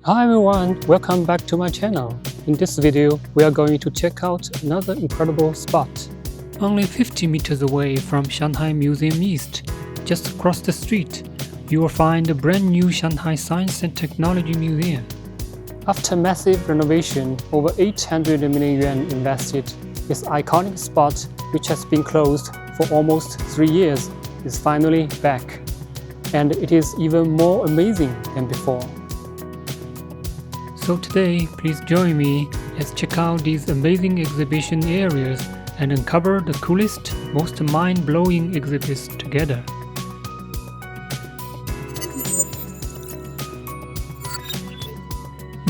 Hi everyone, welcome back to my channel. In this video, we are going to check out another incredible spot. Only 50 meters away from Shanghai Museum East, just across the street, you will find the brand new Shanghai Science and Technology Museum. After massive renovation, over 800 million yuan invested, this iconic spot, which has been closed for almost 3 years, is finally back. And it is even more amazing than before. So today, please join me as check out these amazing exhibition areas and uncover the coolest, most mind-blowing exhibits together.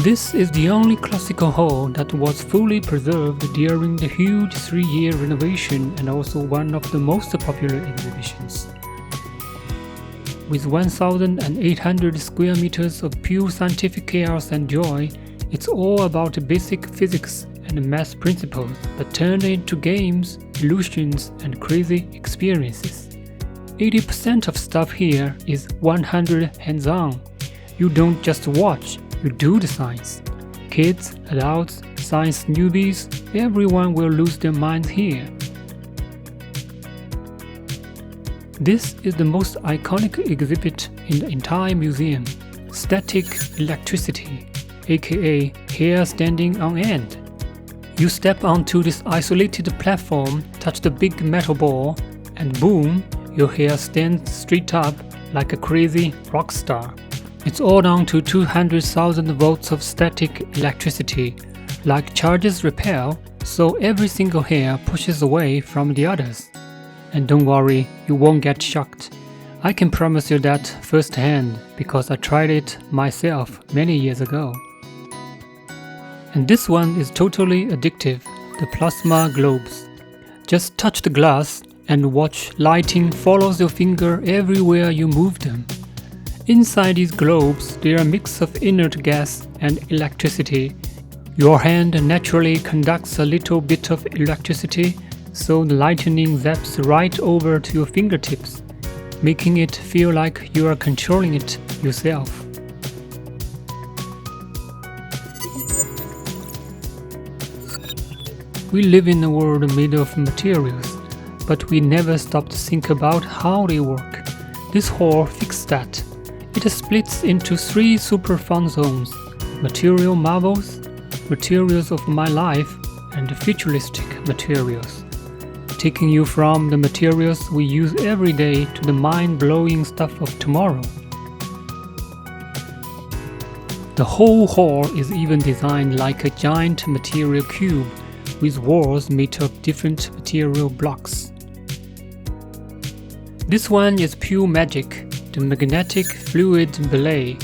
This is the only classical hall that was fully preserved during the huge 3-year renovation and also one of the most popular exhibitions. With 1,800 square meters of pure scientific chaos and joy, it's all about basic physics and math principles but turned into games, illusions, and crazy experiences. 80% of stuff here is 100 hands-on. You don't just watch, you do the science. Kids, adults, science newbies, everyone will lose their minds here. This is the most iconic exhibit in the entire museum, static electricity, aka hair standing on end. You step onto this isolated platform, touch the big metal ball, and boom, your hair stands straight up like a crazy rock star. It's all down to 200,000 volts of static electricity. Like charges repel, so every single hair pushes away from the others. And don't worry, you won't get shocked. I can promise you that firsthand because I tried it myself many years ago. And this one is totally addictive, the plasma globes. Just touch the glass and watch lighting follows your finger everywhere you move them. Inside these globes, there are a mix of inert gas and electricity. Your hand naturally conducts a little bit of electricity, so the lightning zaps right over to your fingertips, making it feel like you are controlling it yourself. We live in a world made of materials, but we never stop to think about how they work. This hall fixed that. It splits into 3 super fun zones: material marvels, materials of my life, and futuristic materials, taking you from the materials we use every day to the mind-blowing stuff of tomorrow. The whole hall is even designed like a giant material cube with walls made of different material blocks. This one is pure magic, the magnetic fluid ballet.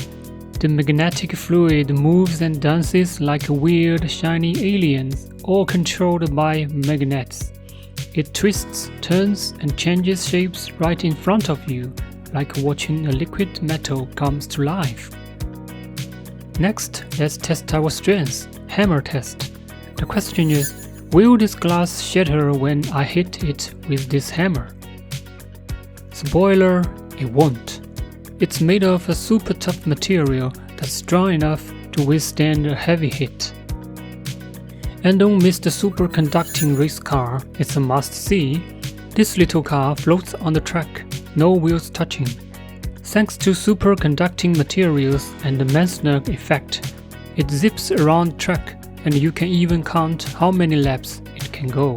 The magnetic fluid moves and dances like weird, shiny aliens, all controlled by magnets. It twists, turns, and changes shapes right in front of you, like watching a liquid metal comes to life. Next, let's test our strength, hammer test. The question is, will this glass shatter when I hit it with this hammer? Spoiler, it won't. It's made of a super tough material that's strong enough to withstand a heavy hit. And don't miss the superconducting race car, it's a must-see. This little car floats on the track, no wheels touching. Thanks to superconducting materials and the Meissner effect, it zips around the track and you can even count how many laps it can go.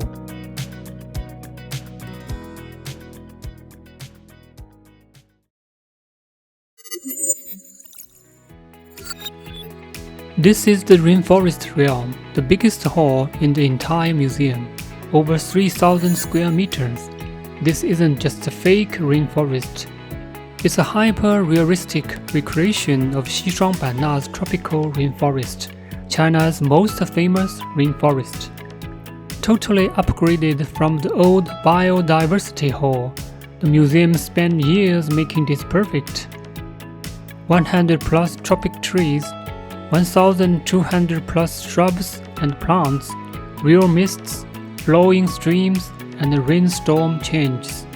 This is the Rainforest Realm, the biggest hall in the entire museum, over 3,000 square meters. This isn't just a fake rainforest. It's a hyper-realistic recreation of Xishuangbanna's tropical rainforest, China's most famous rainforest. Totally upgraded from the old biodiversity hall, the museum spent years making this perfect. 100 plus tropic trees, 1,200 plus shrubs and plants, real mists, flowing streams, and rainstorm changes.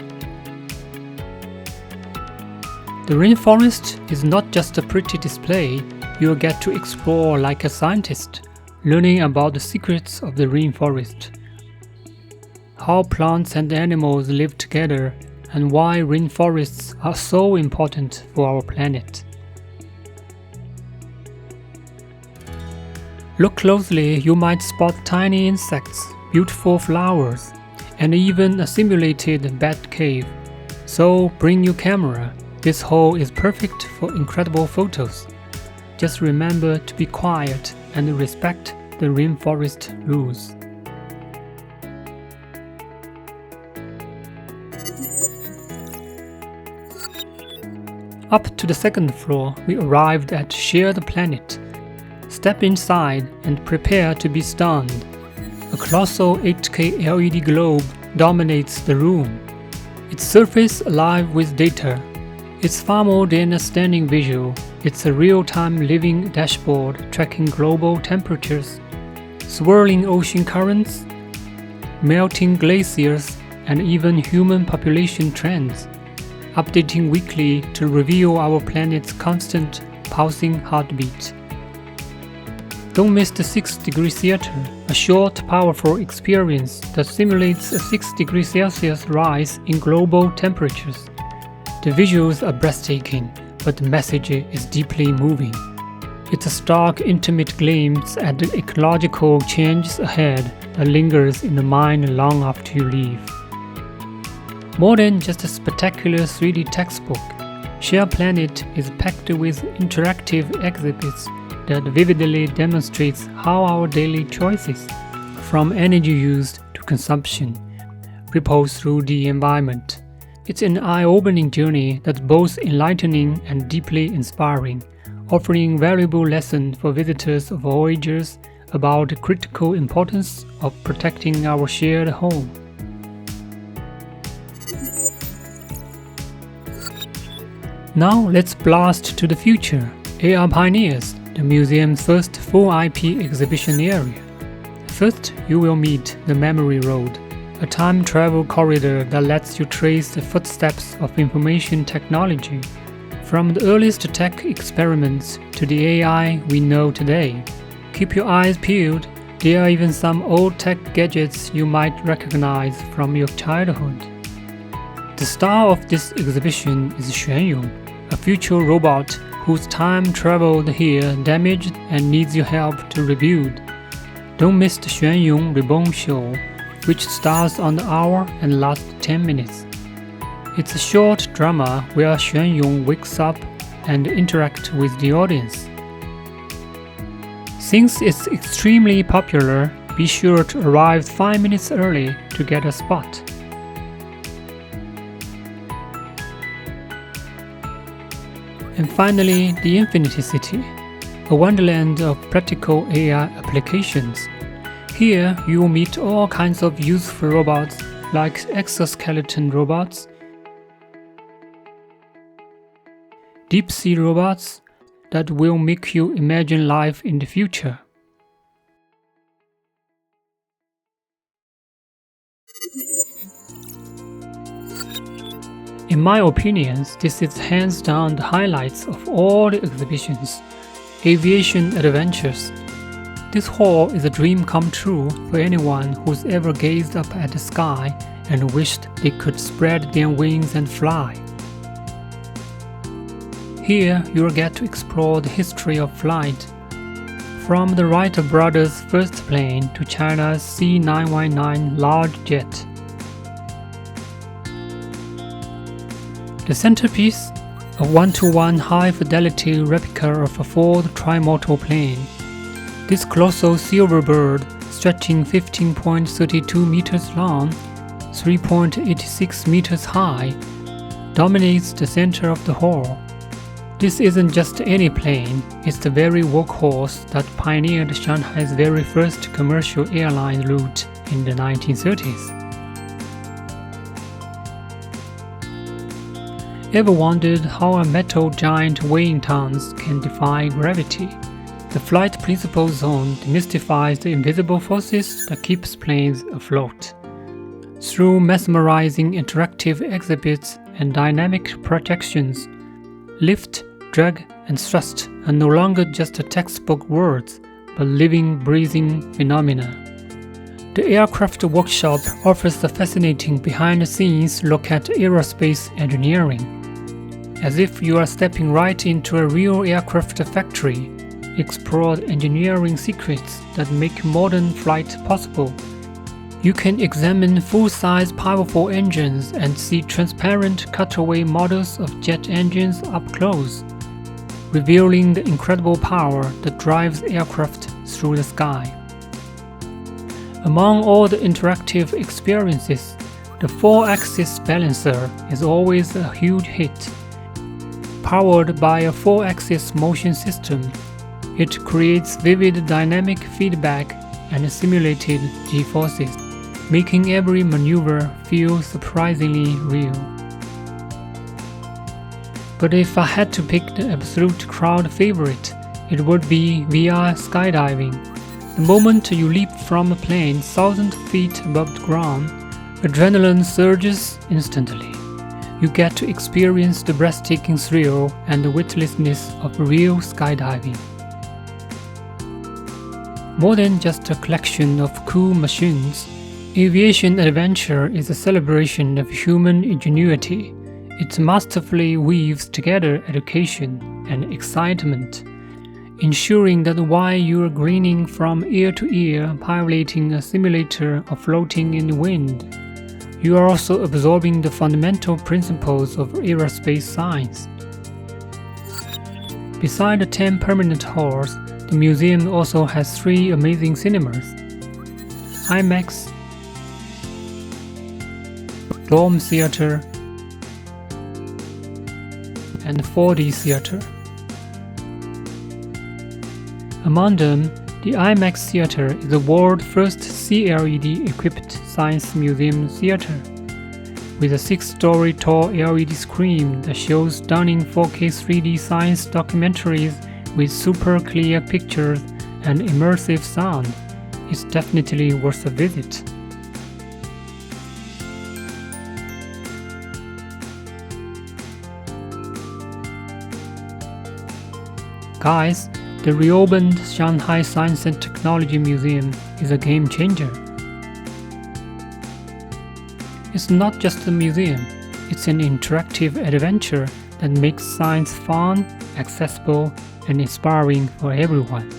The rainforest is not just a pretty display, you'll get to explore like a scientist, learning about the secrets of the rainforest, how plants and animals live together, and why rainforests are so important for our planet. Look closely, you might spot tiny insects, beautiful flowers, and even a simulated bat cave. So bring your camera. This hole is perfect for incredible photos. Just remember to be quiet and respect the rainforest rules. Up to the second floor, we arrived at Shared Planet. Step inside and prepare to be stunned. A colossal 8K LED globe dominates the room, its surface alive with data. It's far more than a stunning visual. It's a real-time living dashboard tracking global temperatures, swirling ocean currents, melting glaciers, and even human population trends, updating weekly to reveal our planet's constant pulsing heartbeat. Don't miss the 6-degree theater, a short, powerful experience that simulates a 6 degrees Celsius rise in global temperatures. The visuals are breathtaking, but the message is deeply moving. It's a stark, intimate glimpse at the ecological changes ahead that lingers in the mind long after you leave. More than just a spectacular 3D textbook, Shared Planet is packed with interactive exhibits that vividly demonstrates how our daily choices, from energy use to consumption, ripple through the environment. It's an eye-opening journey that's both enlightening and deeply inspiring, offering valuable lessons for visitors of all ages about the critical importance of protecting our shared home. Now let's blast to the future. AR Pioneers, the museum's first full IP exhibition area. First, you will meet the Memory Road, a time travel corridor that lets you trace the footsteps of information technology, from the earliest tech experiments to the AI we know today. Keep your eyes peeled, there are even some old tech gadgets you might recognize from your childhood. The star of this exhibition is Xuanyong, a future robot whose time traveled here damaged and needs your help to rebuild. Don't miss the Xuanyong Reborn show, which starts on the hour and lasts 10 minutes. It's a short drama where Xuanyong wakes up and interacts with the audience. Since it's extremely popular, be sure to arrive 5 minutes early to get a spot. And finally, the Infinity City, a wonderland of practical AI applications. Here, you will meet all kinds of useful robots like exoskeleton robots, deep-sea robots that will make you imagine life in the future. In my opinion, this is hands down the highlights of all the exhibitions. Aviation adventures. This hall is a dream come true for anyone who's ever gazed up at the sky and wished they could spread their wings and fly. Here you'll get to explore the history of flight, from the Wright brothers' first plane to China's C919 large jet. The centerpiece, a 1:1 high-fidelity replica of a Ford trimotor plane. This colossal silver bird, stretching 15.32 meters long, 3.86 meters high, dominates the center of the hall. This isn't just any plane, it's the very workhorse that pioneered Shanghai's very first commercial airline route in the 1930s. Ever wondered how a metal giant weighing tons can defy gravity? The Flight Principle Zone demystifies the invisible forces that keeps planes afloat. Through mesmerizing interactive exhibits and dynamic projections, lift drag, and thrust are no longer just textbook words, but living, breathing phenomena. The Aircraft Workshop offers a fascinating behind-the-scenes look at aerospace engineering. As if you are stepping right into a real aircraft factory, explore engineering secrets that make modern flight possible. You can examine full-size powerful engines and see transparent cutaway models of jet engines up close, revealing the incredible power that drives aircraft through the sky. Among all the interactive experiences, the 4-axis balancer is always a huge hit. Powered by a 4-axis motion system, it creates vivid dynamic feedback and simulated G-forces, making every maneuver feel surprisingly real. But if I had to pick the absolute crowd favorite, it would be VR skydiving. The moment you leap from a plane 1,000 feet above the ground, adrenaline surges instantly. You get to experience the breathtaking thrill and the weightlessness of real skydiving. More than just a collection of cool machines, aviation adventure is a celebration of human ingenuity. It masterfully weaves together education and excitement, ensuring that while you are grinning from ear to ear piloting a simulator or floating in the wind, you are also absorbing the fundamental principles of aerospace science. Beside the 10 permanent halls, the museum also has 3 amazing cinemas: IMAX, Dome Theater, and 4D Theater. Among them, the IMAX Theater is the world's first CLED-equipped science museum theater, with a 6-story tall LED screen that shows stunning 4K 3D science documentaries with super clear pictures and immersive sound. It's definitely worth a visit. Guys, the reopened Shanghai Science and Technology Museum is a game changer. It's not just a museum, it's an interactive adventure that makes science fun, accessible, and inspiring for everyone.